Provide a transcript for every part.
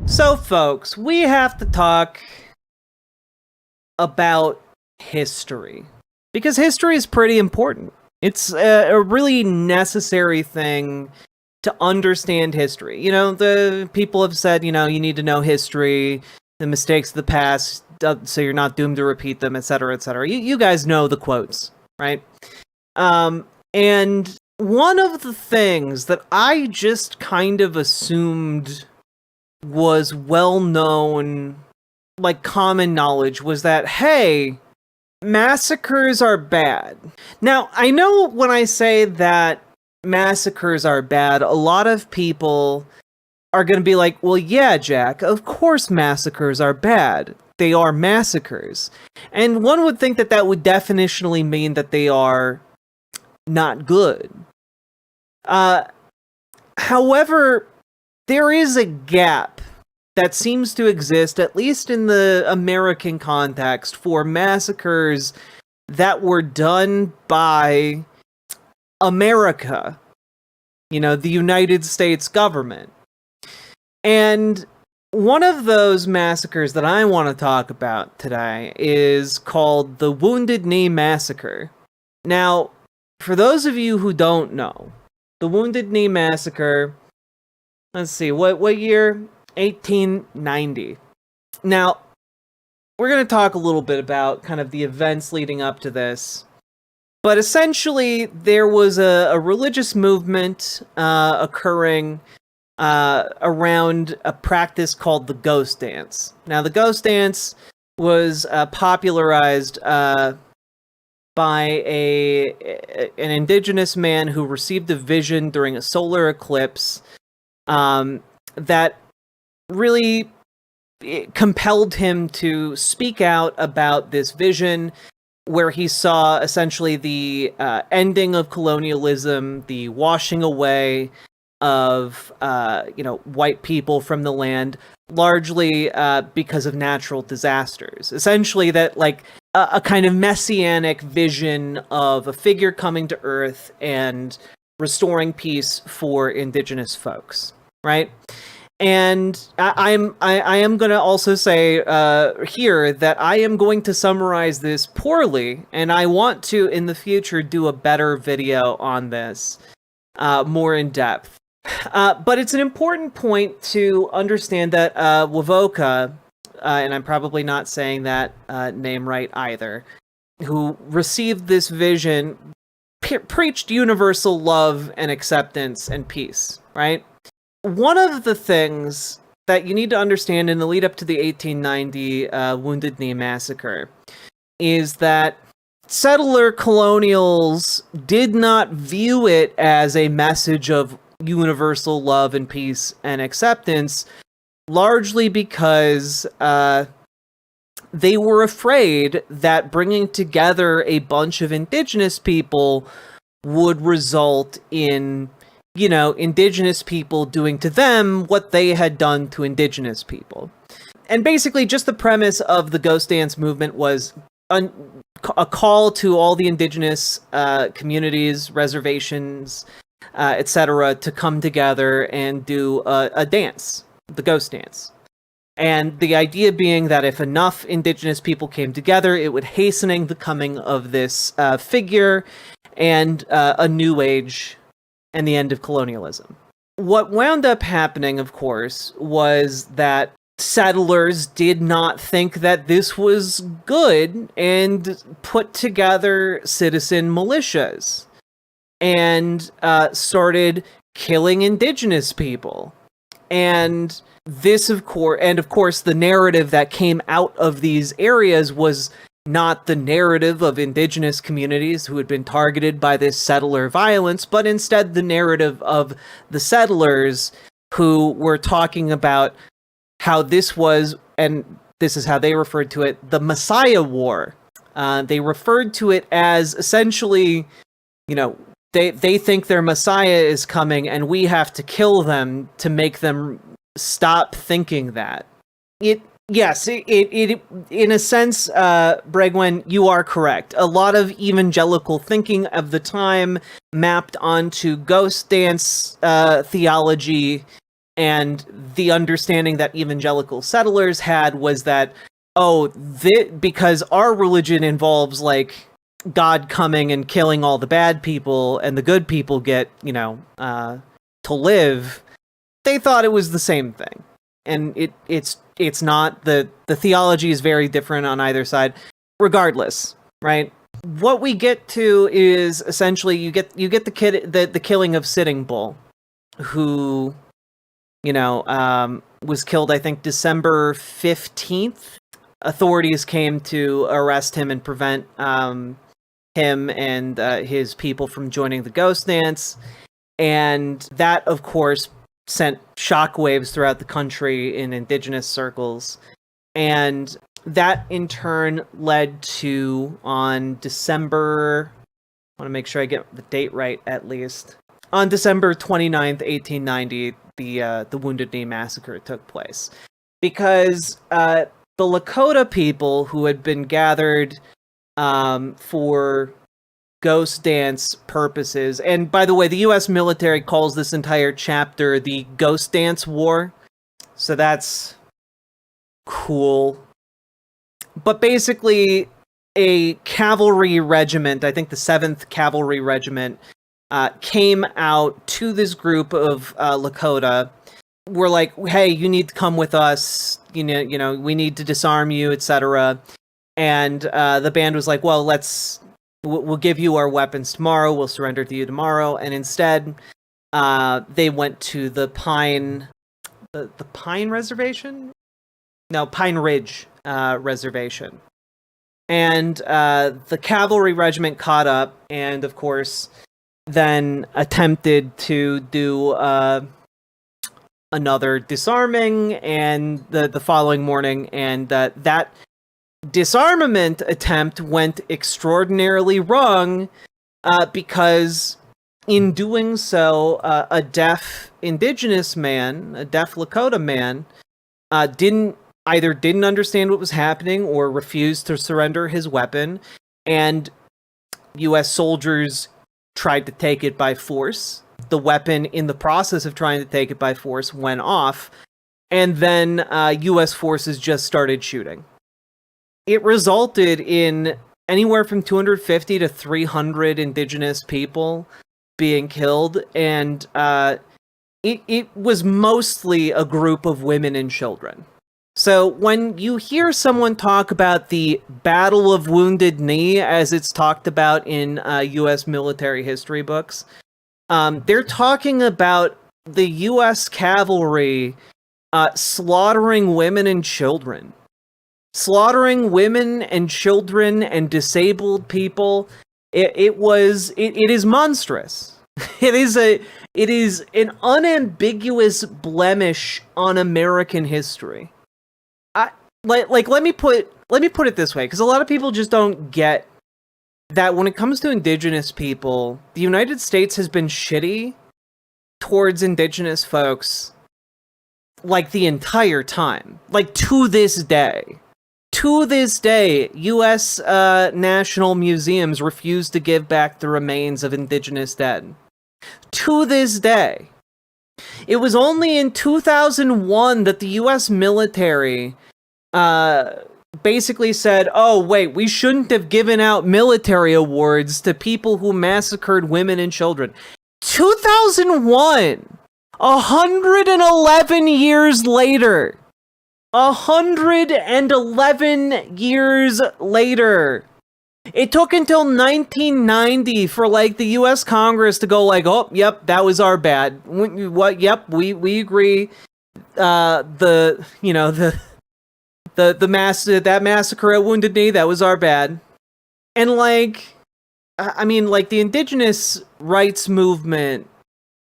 So, folks, we have to talk about history. Because history is pretty important. It's a really necessary thing to understand history. You know, the people have said, you need to know history, the mistakes of the past, so you're not doomed to repeat them, etc., etc. You guys know the quotes, right? And one of the things that I just kind of assumed was well-known, like common knowledge, was that, hey, massacres are bad. Now, I know when I say that massacres are bad, a lot of people are going to be like, well, yeah, Jack, of course massacres are bad. They are massacres. And one would think that that would definitionally mean that they are not good. However, there is a gap that seems to exist, at least in the American context, for massacres that were done by America, the United States government. And one of those massacres that I want to talk about today is called the Wounded Knee Massacre. Now, for those of you who don't know, the Wounded Knee Massacre, let's see, what year? 1890. Now, we're going to talk a little bit about kind of the events leading up to this. But essentially, there was a religious movement occurring around a practice called the ghost dance. Now, the ghost dance was popularized by an indigenous man who received a vision during a solar eclipse that really compelled him to speak out about this vision, where he saw essentially the ending of colonialism, the washing away of white people from the land, largely because of natural disasters. Essentially, that a kind of messianic vision of a figure coming to Earth and restoring peace for indigenous folks, right? And I am going to also say here that I am going to summarize this poorly, and I want to, in the future, do a better video on this, more in depth. But it's an important point to understand that Wovoka, and I'm probably not saying that name right either, who received this vision, preached universal love and acceptance and peace, right? One of the things that you need to understand in the lead up to the 1890 Wounded Knee Massacre is that settler colonials did not view it as a message of universal love and peace and acceptance, largely because they were afraid that bringing together a bunch of indigenous people would result in indigenous people doing to them what they had done to indigenous people. And basically, just the premise of the ghost dance movement was a call to all the indigenous communities, reservations, etc., to come together and do a dance, the ghost dance. And the idea being that if enough indigenous people came together, it would hastening the coming of this figure and a new age and the end of colonialism. What wound up happening, of course, was that settlers did not think that this was good and put together citizen militias and started killing indigenous people. And this, of course, the narrative that came out of these areas was not the narrative of indigenous communities who had been targeted by this settler violence, but instead the narrative of the settlers who were talking about how this was, and this is how they referred to it, the Messiah War. They referred to it as essentially, they think their Messiah is coming and we have to kill them to make them stop thinking that. Yes, it in a sense, Bregwen, you are correct. A lot of evangelical thinking of the time mapped onto ghost dance theology And the understanding that evangelical settlers had was that, because our religion involves like God coming and killing all the bad people and the good people get, to live, they thought it was the same thing. And it's not. The theology is very different on either side. Regardless, right? What we get to is essentially you get the killing of Sitting Bull, who was killed, I think, December 15th. Authorities came to arrest him and prevent him and his people from joining the Ghost Dance. And that, of course, sent shockwaves throughout the country in Indigenous circles. And that, in turn, led to, on December... I want to make sure I get the date right, at least. On December 29th, 1890, the Wounded Knee Massacre took place. Because the Lakota people who had been gathered for Ghost Dance purposes, and by the way, the U.S. military calls this entire chapter the Ghost Dance War, so that's cool. But basically, a cavalry regiment, I think the 7th Cavalry Regiment, came out to this group of Lakota. We're like, hey, you need to come with us. We need to disarm you, etc. And the band was like, well, we'll give you our weapons tomorrow. We'll surrender to you tomorrow. And instead, they went to the Pine Reservation? No, Pine Ridge Reservation. And the cavalry regiment caught up, and of course, then attempted to do another disarming, and the following morning, and that disarmament attempt went extraordinarily wrong because in doing so, a deaf Indigenous man, a deaf Lakota man, didn't understand what was happening or refused to surrender his weapon, and U.S. soldiers tried to take it by force. The weapon, in the process of trying to take it by force, went off, and then U.S. forces just started shooting. It resulted in anywhere from 250 to 300 Indigenous people being killed, and it was mostly a group of women and children. So when you hear someone talk about the Battle of Wounded Knee, as it's talked about in U.S. military history books, they're talking about the U.S. cavalry slaughtering women and children. Slaughtering women and children and disabled people. It is monstrous. It is an unambiguous blemish on American history. Let me put it this way, because a lot of people just don't get that when it comes to Indigenous people, the United States has been shitty towards Indigenous folks like the entire time. Like, to this day. To this day, U.S. national museums refuse to give back the remains of Indigenous dead. To this day. It was only in 2001 that the U.S. military basically said, oh, wait, we shouldn't have given out military awards to people who massacred women and children. 2001! 111 years later! 111 years later! It took until 1990 for, like, the U.S. Congress to go like, oh, yep, that was our bad. What? Yep, we agree. That massacre at Wounded Knee, that was our bad. And, like, I mean, like, the Indigenous rights movement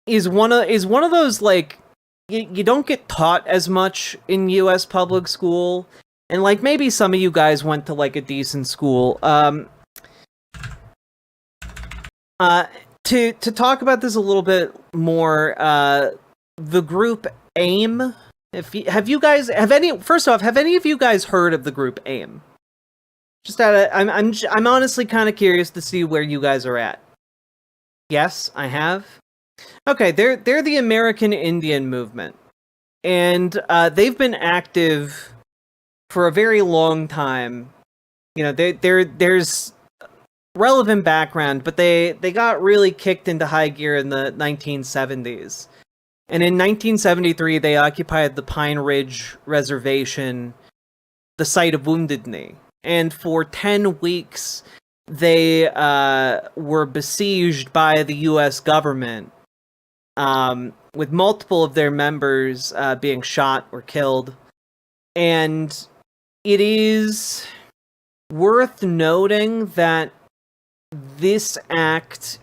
is one of those, like, you don't get taught as much in U.S. public school. And, like, maybe some of you guys went to, like, a decent school. To talk about this a little bit more, the group AIM. Have any of you guys heard of the group AIM? I'm honestly kind of curious to see where you guys are at. Yes, I have. Okay, they're the American Indian movement. and they've been active for a very long time. You know, there's relevant background, but they got really kicked into high gear in the 1970s. And in 1973, they occupied the Pine Ridge Reservation, the site of Wounded Knee. And for 10 weeks, they were besieged by the U.S. government, with multiple of their members being shot or killed. And it is worth noting that this act,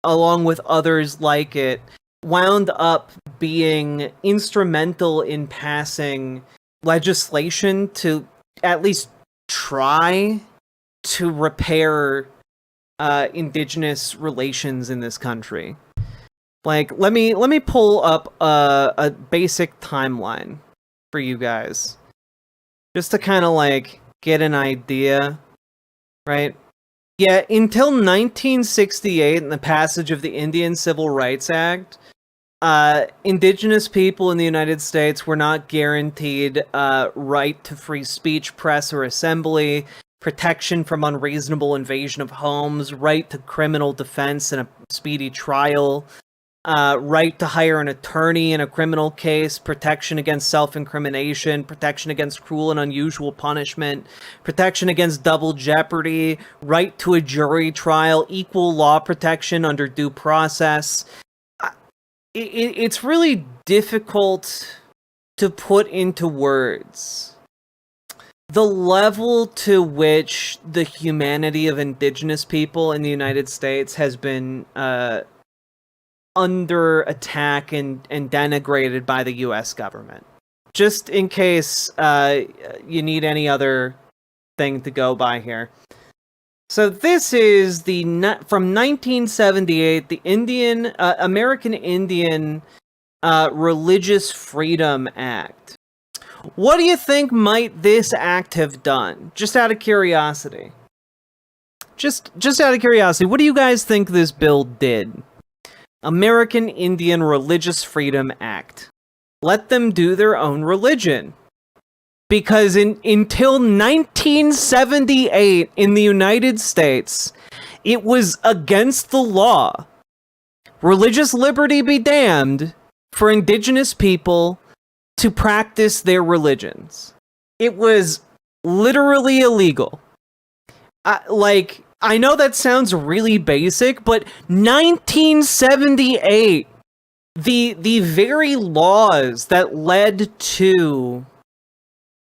along with others like it, wound up being instrumental in passing legislation to at least try to repair Indigenous relations in this country. Like, let me pull up a basic timeline for you guys, just to kind of like get an idea, right? Yeah, until 1968 and the passage of the Indian Civil Rights Act, Indigenous people in the United States were not guaranteed right to free speech, press, or assembly, protection from unreasonable invasion of homes, right to criminal defense and a speedy trial, right to hire an attorney in a criminal case, protection against self-incrimination, protection against cruel and unusual punishment, protection against double jeopardy, right to a jury trial, equal law protection under due process. It's really difficult to put into words the level to which the humanity of Indigenous people in the United States has been under attack and denigrated by the U.S. government. Just in case you need any other thing to go by here. So this is from 1978, the American Indian Religious Freedom Act. What do you think might this act have done? Just out of curiosity. Just out of curiosity, what do you guys think this bill did? American Indian Religious Freedom Act. Let them do their own religion. Because until 1978 in the United States, it was against the law. Religious liberty be damned for Indigenous people to practice their religions. It was literally illegal. I know that sounds really basic, but 1978, the very laws that led to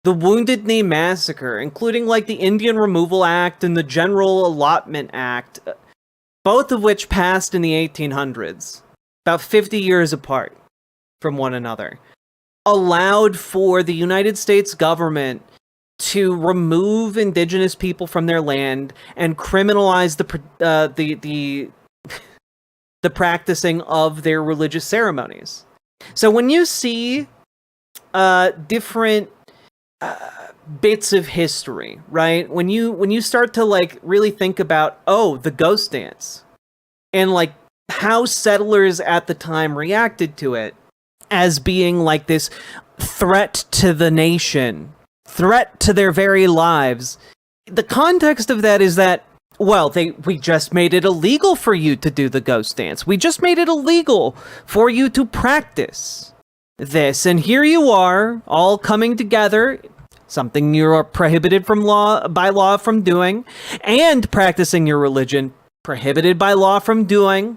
the Wounded Knee Massacre, including like the Indian Removal Act and the General Allotment Act, both of which passed in the 1800s, about 50 years apart from one another, allowed for the United States government to remove Indigenous people from their land and criminalize the practicing of their religious ceremonies. So when you see different bits of history, right? When you start to like really think about, the ghost dance, and like how settlers at the time reacted to it as being like this threat to the nation, threat to their very lives. The context of that is that, we just made it illegal for you to do the ghost dance. We just made it illegal for you to practice this, and here you are, all coming together, something you're prohibited by law from doing, and practicing your religion, prohibited by law from doing.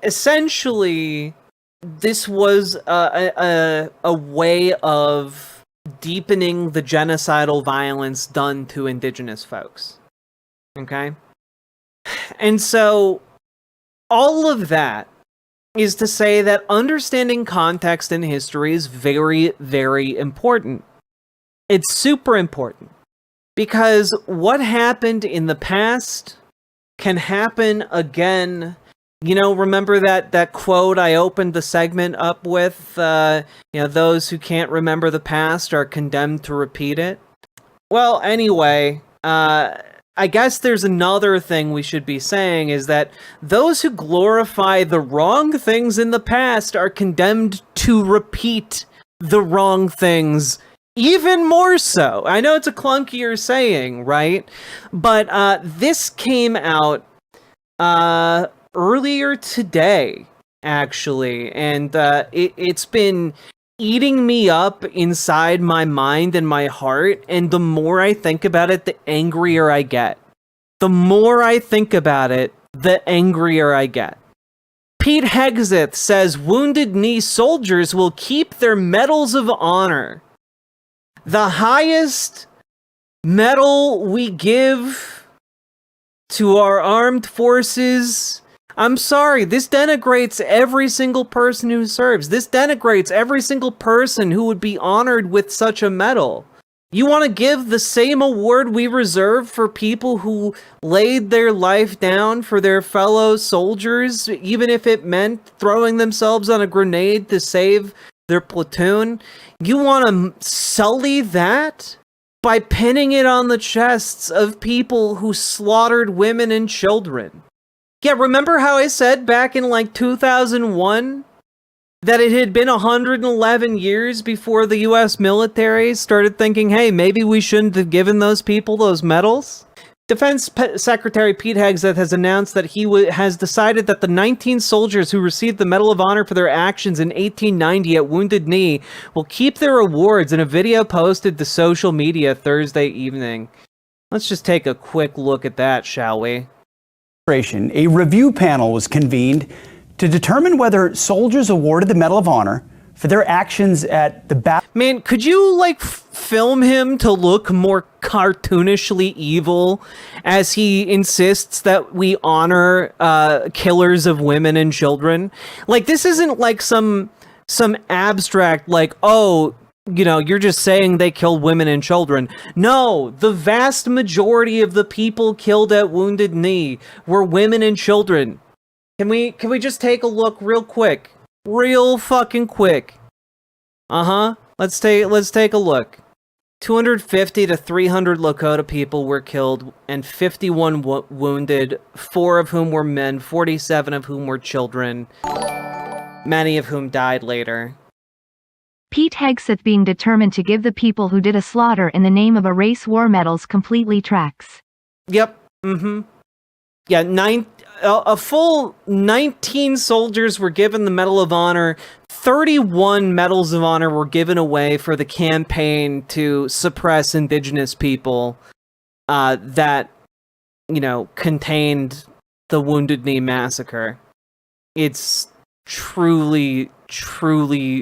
Essentially, this was a way of deepening the genocidal violence done to Indigenous folks. Okay? And so, all of that is to say that understanding context and history is very, very important. It's super important. Because what happened in the past can happen again. You know, remember that quote I opened the segment up with? Those who can't remember the past are condemned to repeat it. Well, anyway, I guess there's another thing we should be saying, is that those who glorify the wrong things in the past are condemned to repeat the wrong things even more so. I know it's a clunkier saying, right? But this came out earlier today, actually, and it's been eating me up inside my mind and my heart, and the more I think about it, the angrier I get. The more I think about it, the angrier I get. Pete Hegseth says Wounded Knee soldiers will keep their medals of honor. The highest medal we give to our armed forces. I'm sorry, this denigrates every single person who serves. This denigrates every single person who would be honored with such a medal. You want to give the same award we reserve for people who laid their life down for their fellow soldiers, even if it meant throwing themselves on a grenade to save their platoon? You want to sully that by pinning it on the chests of people who slaughtered women and children? Yeah, remember how I said back in like 2001 that it had been 111 years before the US military started thinking, hey, maybe we shouldn't have given those people those medals? Defense Secretary Pete Hegseth has announced that he has decided that the 19 soldiers who received the Medal of Honor for their actions in 1890 at Wounded Knee will keep their awards in a video posted to social media Thursday evening. Let's just take a quick look at that, shall we? A review panel was convened to determine whether soldiers awarded the Medal of Honor for their actions at the battle. Man, could you, like, film him to look more cartoonishly evil as he insists that we honor killers of women and children? Like, this isn't like some abstract, like, oh, you know, you're just saying they killed women and children. No, the vast majority of the people killed at Wounded Knee were women and children. Can we just take a look real quick? Real fucking quick. Let's take a look. 250 to 300 Lakota people were killed and 51 wounded, 4 of whom were men, 47 of whom were children, many of whom died later. Pete Hegseth being determined to give the people who did a slaughter in the name of a race war medals completely tracks. Yep. Yeah, a full 19 soldiers were given the Medal of Honor. 31 Medals of Honor were given away for the campaign to suppress Indigenous people that, you know, contained the Wounded Knee Massacre. It's truly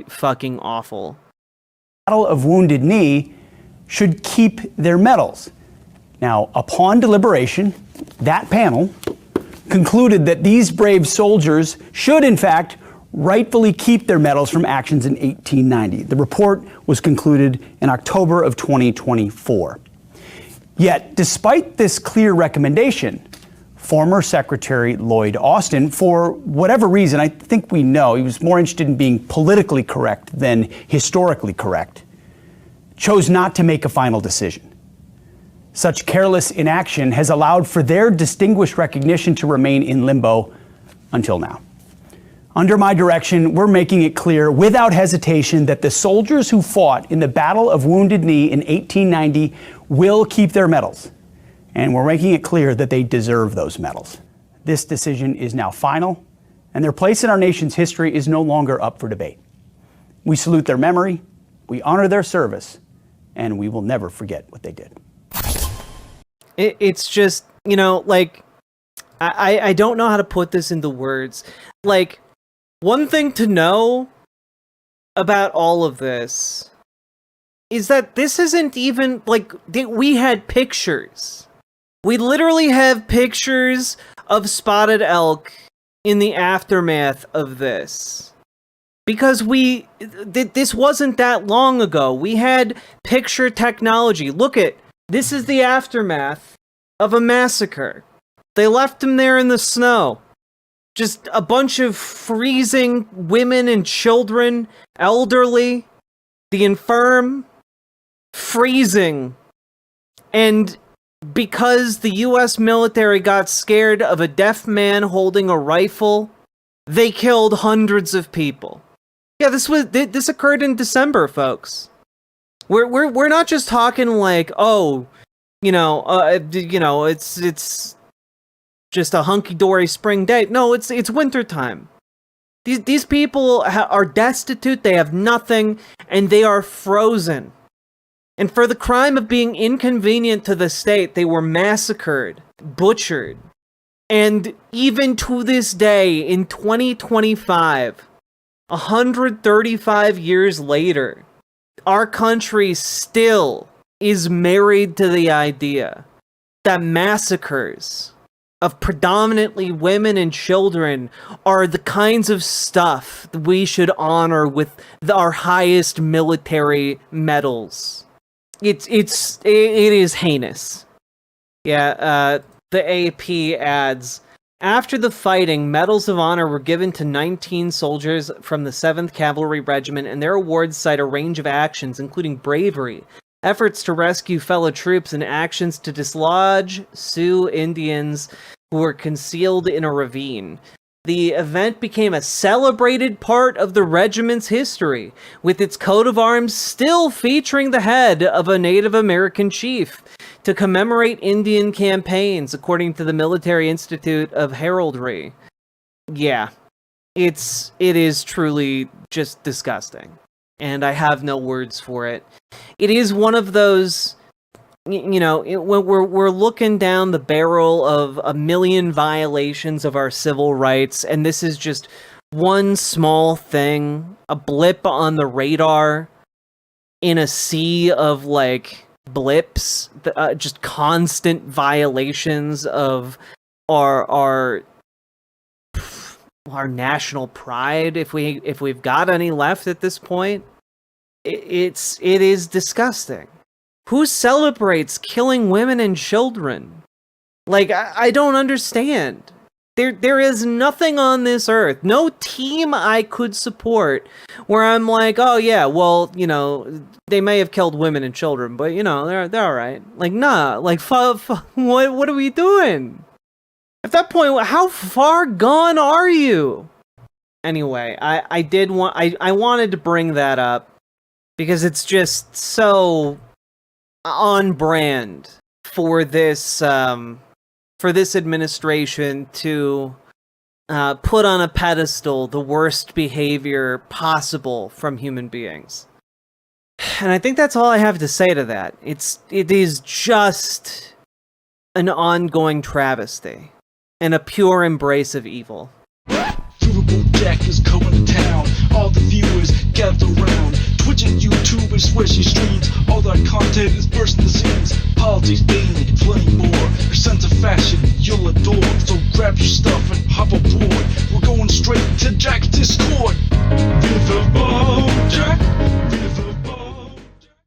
fucking awful. Battle of Wounded Knee should keep their medals. Now, upon deliberation, that panel concluded that these brave soldiers should, in fact, rightfully keep their medals from actions in 1890. The report was concluded in October of 2024. Yet, despite this clear recommendation, former Secretary Lloyd Austin, for whatever reason, I think we know, he was more interested in being politically correct than historically correct, chose not to make a final decision. Such careless inaction has allowed for their distinguished recognition to remain in limbo until now. Under my direction, we're making it clear without hesitation that the soldiers who fought in the Battle of Wounded Knee in 1890 will keep their medals. And we're making it clear that they deserve those medals. This decision is now final, and their place in our nation's history is no longer up for debate. We salute their memory, we honor their service, and we will never forget what they did. It's just, you know, like, I don't know how to put this into words. Like, one thing to know about all of this is that this isn't even, like, we had pictures. We literally have pictures of spotted elk in the aftermath of this. Because this wasn't that long ago. We had picture technology. This is the aftermath of a massacre. They left him there in the snow. Just a bunch of freezing women and children, elderly, the infirm, freezing. And because the US military got scared of a deaf man holding a rifle, they killed hundreds of people. Yeah, this occurred in December, folks. We're not just talking like, oh, it's just a hunky-dory spring day. No, it's wintertime. These people are destitute, they have nothing, and they are frozen. And for the crime of being inconvenient to the state, they were massacred, butchered. And even to this day, in 2025, 135 years later, our country still is married to the idea that massacres of predominantly women and children are the kinds of stuff that we should honor with our highest military medals. It is heinous. Yeah, the AP adds, after the fighting, medals of honor were given to 19 soldiers from the 7th Cavalry Regiment, and their awards cite a range of actions, including bravery, efforts to rescue fellow troops, and actions to dislodge Sioux Indians who were concealed in a ravine. The event became a celebrated part of the regiment's history, with its coat of arms still featuring the head of a Native American chief to commemorate Indian campaigns, according to the Military Institute of Heraldry. Yeah, it is truly just disgusting, and I have no words for it. It is one of those, when we're looking down the barrel of a million violations of our civil rights, and this is just one small thing, a blip on the radar in a sea of blips, just constant violations of our national pride, if we've got any left at this point. It is disgusting. Who celebrates killing women and children? I don't understand. There is nothing on this earth, no team I could support where I'm like, oh yeah, well, they may have killed women and children, but they're all right. Nah, what are we doing? At that point, how far gone are you? Anyway, I wanted to bring that up because it's just so on brand for this administration to put on a pedestal the worst behavior possible from human beings. And I think that's all I have to say to that. It is just an ongoing travesty and a pure embrace of evil. Riverboat Jack is coming to town. All the viewers gather around. Twitch and YouTube and switching streams. All that content is bursting the scenes. Politics, being flame more. Your sense of fashion you'll adore. So grab your stuff and hop aboard. We're going straight to Jack's Discord.